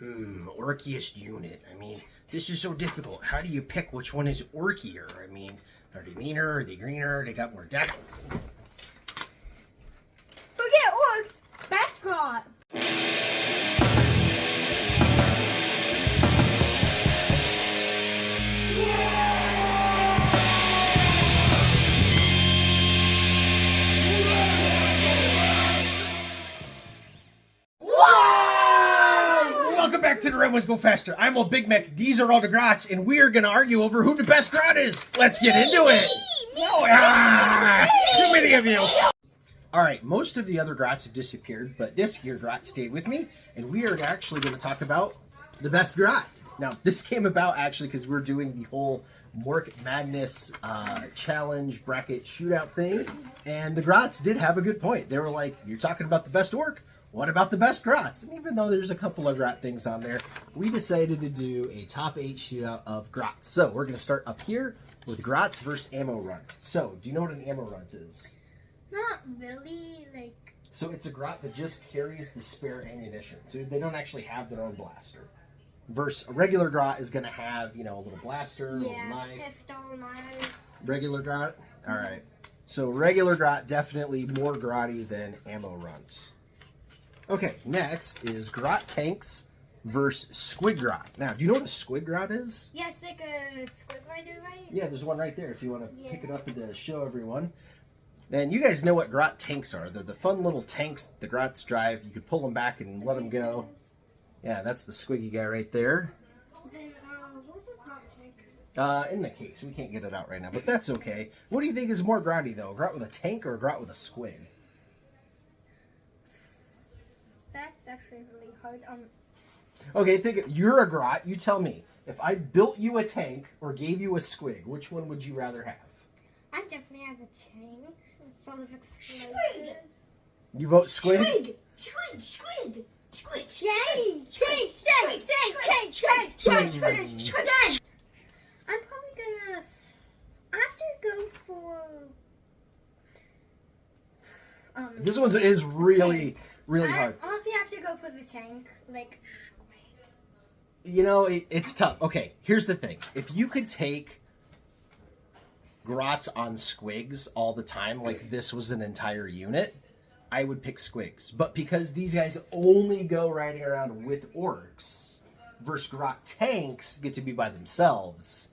Orkiest unit. I mean, this is so difficult. How do you pick which one is orkier? I mean, are they meaner? Are they greener? They got more deck. Forget Orks! That's GROT! Welcome back to the Red Ones Go Faster. I'm Old Big Mek. These are all the Grotts, and we are going to argue over who the best Grot is. Let's get into it. Too many of you. All right, most of the other Grotts have disappeared, but this here Grot stayed with me, and we are actually going to talk about the best Grot. Now, this came about actually because we're doing the whole Mork Madness challenge bracket shootout thing, and the Grotts did have a good point. They were like, you're talking about the best Ork? What about the best Grotts? And even though there's a couple of Grot things on there, we decided to do a top 8 shootout of Grotts. So we're going to start up here with Grotts versus ammo run. So, do you know what an ammo run is? Not really, like... So it's a Grot that just carries the spare ammunition. So they don't actually have their own blaster. Versus a regular Grot is going to have, you know, a little blaster, a little knife. Pistol, knife. Regular Grot? Alright. So regular Grot, definitely more Grotty than ammo runs. Okay, next is Grot tanks versus squig Grot. Now, do you know what a squig Grot is? Yeah, it's like a squid rider, right? Yeah, there's one right there if you want to pick it up and to show everyone. And you guys know what Grot tanks are. They're the fun little tanks the Grots drive. You could pull them back and let them go. Yeah, that's the squiggy guy right there. Then, what's a Grot tank? In the case. We can't get it out right now, but that's okay. What do you think is more Grotty, though? A Grot with a tank or a Grot with a squig? That's actually really hard. Okay, you're a Grot. You tell me. If I built you a tank or gave you a squig, which one would you rather have? I definitely have a tank full of explosives. Squig! You vote squig? Squig! Squig! Squig! Tank! I'm probably gonna... I have to go for... This one is really hard. I honestly have to go for the tank. Like... You know, it's tough. Okay, here's the thing. If you could take Grots on squigs all the time, like this was an entire unit, I would pick squigs. But because these guys only go riding around with Orks versus Grot tanks get to be by themselves,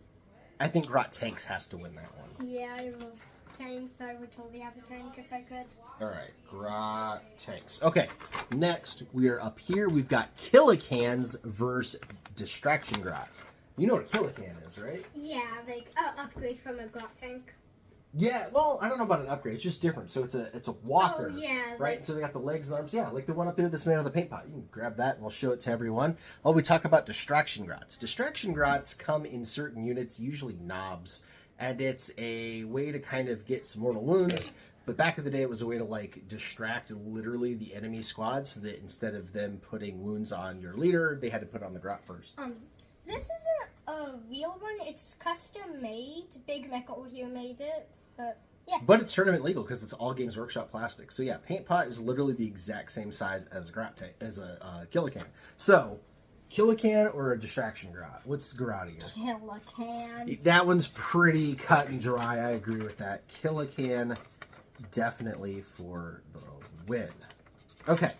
I think Grot tanks has to win that one. Yeah, I love tanks. I would totally have a tank if I could. Alright, Grot tanks. Okay, next we are up here. We've got Killa Kans versus Distraction Grot. You know what a Killa Kan is, right? Yeah, like upgrade from a Grot tank. Yeah, well, I don't know about an upgrade. It's just different. So it's a walker, Oh, yeah, right? like... So they got the legs and arms. Yeah, like the one up there that's made out of the paint pot. You can grab that and we'll show it to everyone. While we talk about Distraction Grots. Distraction Grots come in certain units, usually knobs, and it's a way to kind of get some mortal wounds. But back in the day, it was a way to like distract literally the enemy squad, so that instead of them putting wounds on your leader, they had to put on the Grot first. This isn't a real one. It's custom made. Big Mek over here made it, but yeah. But it's tournament legal because it's all Games Workshop plastic. So yeah, paint pot is literally the exact same size as a Grot tank, as a Killa Kan. So, Killa Kan or a Distraction Grot? What's Grottier? Killa Kan. That one's pretty cut and dry. I agree with that. Killa Kan definitely for the win. Okay.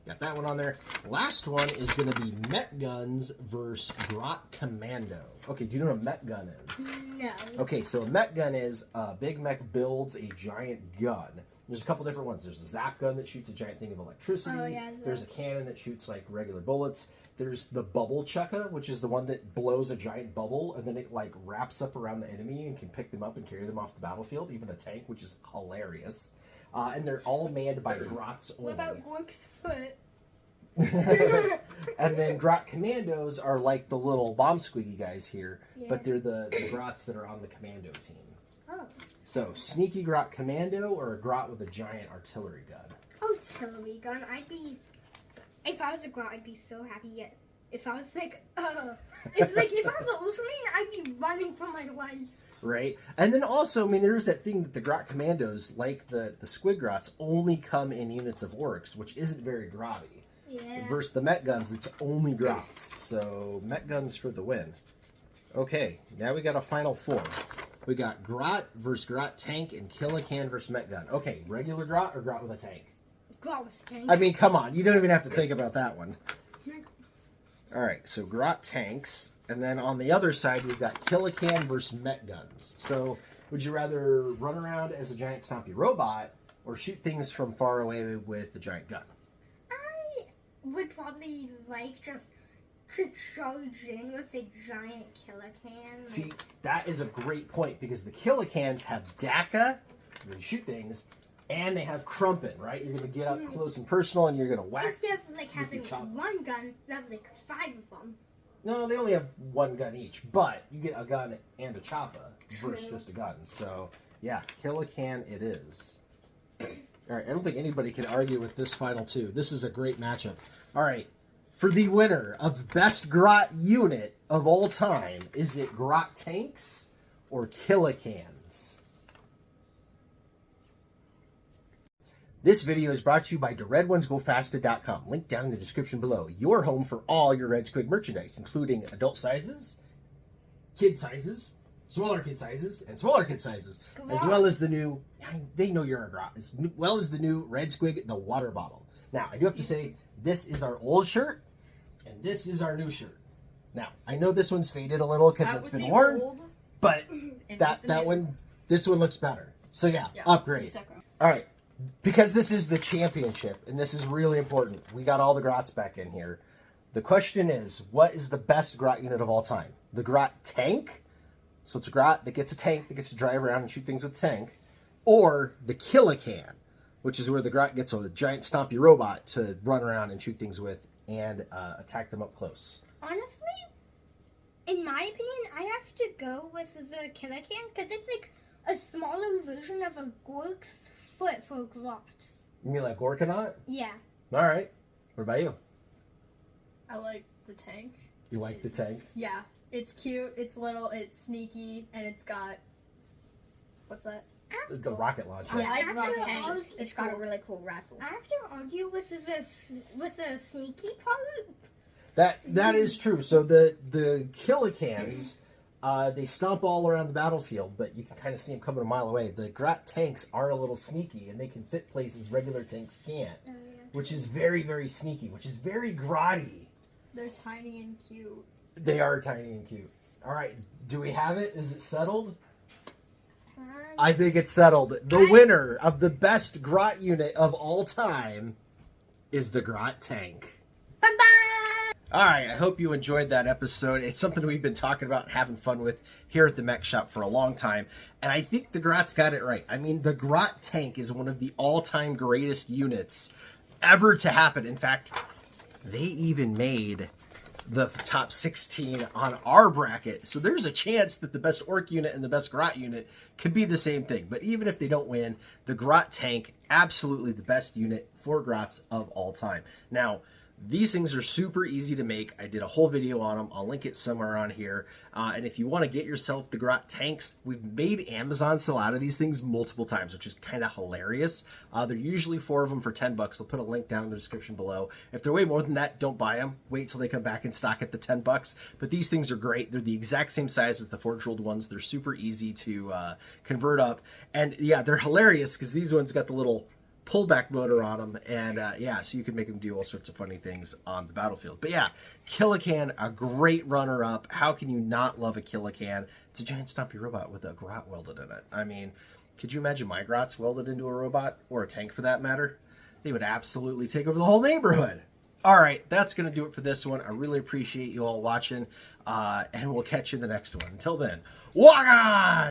Got that one on there. Last one is going to be Met Guns versus Grot Commando. Okay, do you know what a Met Gun is? No. Okay, so a Met Gun is Big Mek builds a giant gun. There's a couple different ones. There's a zap gun that shoots a giant thing of electricity. Oh, yeah, There's a cannon that shoots like regular bullets. There's the bubble chucka, which is the one that blows a giant bubble and then it like wraps up around the enemy and can pick them up and carry them off the battlefield. Even a tank, which is hilarious. And they're all manned by Grots only. What about Ork's foot? And then Grot Commandos are like the little bomb squiggy guys here, but they're the Grots that are on the commando team. Oh. So, sneaky Grot Commando or a Grot with a giant artillery gun? Artillery gun. I'd be... If I was a Grot, I'd be so happy. Yet, if I was like, if I was an Ultraman, I'd be running for my life. Right? And then also, I mean, there's that thing that the Grot Commandos, like the Squig Grots, only come in units of Orks, which isn't very Grotty. Yeah. versus the Mek guns. That's only Grotz. So Mek guns for the win. Okay, now we got a final four. We got GROT versus GROT tank and Killa Kan versus Mek gun. Okay, regular GROT or GROT with a tank? GROT with tank. I mean, come on. You don't even have to think about that one. All right, so GROT tanks. And then on the other side, we've got Killa Kan versus Mek guns. So would you rather run around as a giant stompy robot or shoot things from far away with the giant gun? I would probably like just to charge in with a giant Killa Kan. See, that is a great point because the Killa Kans have DACA, they shoot things, and they have crumpin, right? You're going to get up close and personal and you're going to whack. Instead of like having chop. one gun, you have like 5 of them. No, they only have one gun each, but you get a gun and a choppa versus just a gun. So, yeah, Killa Kan it is. All right, I don't think anybody can argue with this final two. This is a great matchup. All right, for the winner of Best GROT Unit of all time, is it GROT Tanks or Killa Kans? This video is brought to you by TheRedOnesGoFasted.com. Link down in the description below. Your home for all your Red Squig merchandise, including adult sizes, kid sizes, smaller kid sizes, and smaller kid sizes, as well as the new, they know you're a GROT, as well as the new Red Squig, the water bottle. Now, I do have to say, this is our old shirt, and this is our new shirt. Now, I know this one's faded a little because it's been worn, but this one looks better. So yeah, upgrade. All right. Because this is the championship, and this is really important, we got all the GROTs back in here. The question is, what is the best GROT unit of all time? The GROT tank? So it's a GROT that gets a tank that gets to drive around and shoot things with a tank. Or the Killa Kan, which is where the GROT gets a giant stompy robot to run around and shoot things with and attack them up close. Honestly, in my opinion, I have to go with the Killa Kan because it's like a smaller version of a Gork's foot for Grotz. You mean like Gorkanaut? Yeah. All right. What about you? I like the tank. You like the tank? Yeah. It's cute, it's little, it's sneaky, and it's got... What's that? The rocket launcher. Yeah, I like After tank. all- It's got a really cool rifle. I have to argue with the sneaky part. That is true. So the Killa Kans, they stomp all around the battlefield, but you can kind of see them coming a mile away. The GROT tanks are a little sneaky, and they can fit places regular tanks can't, which is very, very sneaky, which is very grotty. They're tiny and cute. They are tiny and cute. All right, do we have it? Is it settled? I think it's settled. The winner of the best GROT unit of all time is the GROT tank. Bye-bye! All right, I hope you enjoyed that episode. It's something we've been talking about and having fun with here at the Mek Shop for a long time, and I think the GROT's got it right. I mean, the GROT tank is one of the all-time greatest units ever to happen. In fact, they even made the top 16 on our bracket, so there's a chance that the best Ork unit and the best GROT unit could be the same thing. But even if they don't win, the GROT tank, absolutely the best unit for GROTs of all time. Now, these things are super easy to make. I did a whole video on them. I'll link it somewhere on here. And if you want to get yourself the GROT tanks, we've made Amazon sell out of these things multiple times, which is kind of hilarious. They're usually 4 of them for $10. I'll put a link down in the description below. If they're way more than that, don't buy them. Wait till they come back in stock at the $10. But these things are great. They're the exact same size as the Forge Rolled ones. They're super easy to convert up. And yeah, they're hilarious because these ones got the little pullback motor on them, and yeah, so you can make them do all sorts of funny things on the battlefield. But yeah, Killa Kan, a great runner-up. How can you not love a Killa Kan? It's a giant stompy robot with a GROT welded in it. I mean, could you imagine my GROTs welded into a robot, or a tank for that matter? They would absolutely take over the whole neighborhood. All right, that's going to do it for this one. I really appreciate you all watching, and we'll catch you in the next one. Until then, walk on!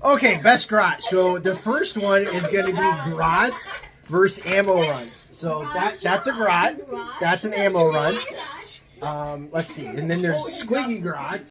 Okay, best GROT. So the first one is going to be Grotz versus ammo runs. So that's a grot. That's an ammo run. Let's see. And then there's squiggy grots.